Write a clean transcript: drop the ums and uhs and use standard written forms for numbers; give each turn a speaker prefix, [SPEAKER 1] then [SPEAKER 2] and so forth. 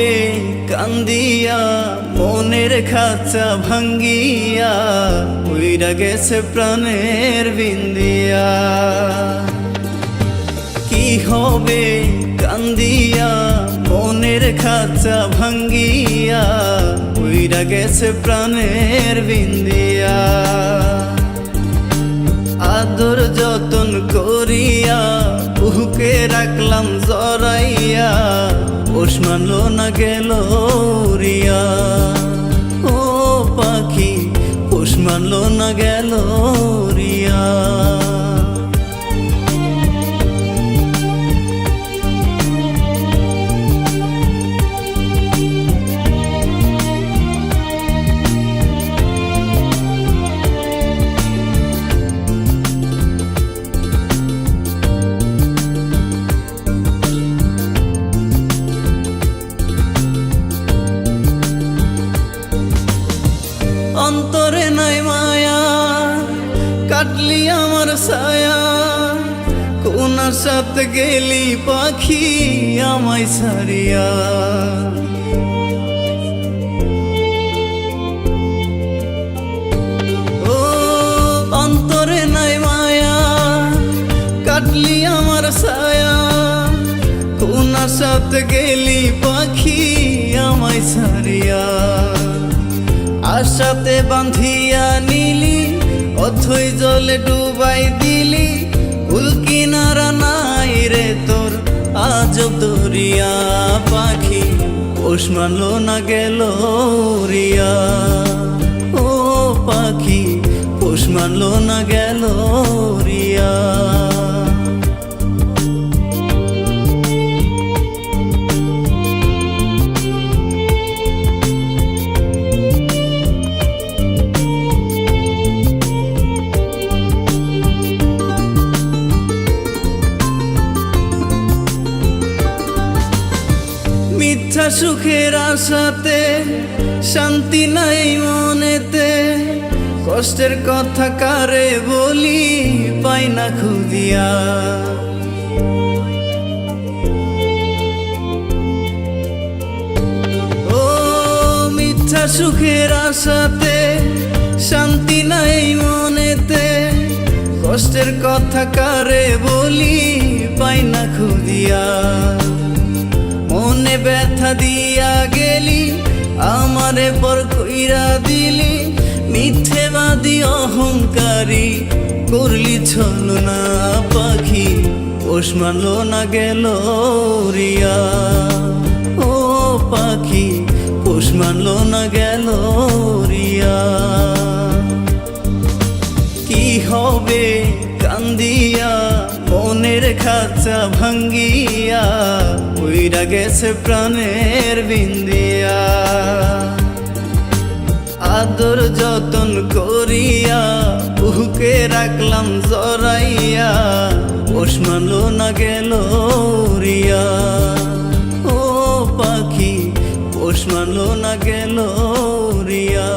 [SPEAKER 1] হবে কান্দিয়া মনের খাঁচা ভাঙ্গিয়া উইরা গেছে প্রাণের বিন্দিয়া। কি হবে কান্দিয়া মনের খাঁচা ভাঙ্গিয়া উইরা গেছে প্রাণের বিন্দিয়া। আদর যতন করিয়া বুকে রাখলাম জড়াইয়া পোষ মানলো না গেল উড়িয়া। ও পাখি পোষ মানলো না গেল উড়িয়া। অন্তরে নাই মায়া কাটলি আমার ছায়া, কোন সাথে গেলি পাখি আমায় ছাড়িয়া। ও অন্তরে নাই মায়া কাটলি আমার ছায়া, কোন সাথে গেলি পাখি আমায় ছাড়িয়া। আশাতে বাঁধিয়া নিলি অথই জলে ডুবাই দিলি, কুল কিনারা নাই রে তোর আজব দরিয়া। পাখি পোষ মানলো না গেল উড়িয়া। ও পাখি পোষ মানলো না গেল উড়িয়া। মিথ্যা সুখের আশাতে শান্তি নাই মনেতে, কষ্টের কথা কারে বলি পাই না খুঁজিয়া। ও মিথ্যা সুখের আশাতে শান্তি নাই মনেতে, কষ্টের কথা কারে বলি পাই না খুঁজিয়া। মনে ব্যথা দিয়া গেলি আমারে পর কইরা দিলি, মিথ্যেবাদী অহংকারী করলি ছলনা। পাখি পোষ মানলো না গেল উড়িয়া। ও পাখি পোষ মানলো না গেল উড়িয়া। কি হবে কান্দিয়া মনের খাঁচা ভাঙ্গিয়া উইরা গেছে প্রাণের বিন্দিয়া। আদর যতন করিয়া বুকে রাখলাম জড়াইয়া পোষ মানলো না গেল উড়িয়া। ও পাখি পোষ মানলো না গেল উড়িয়া।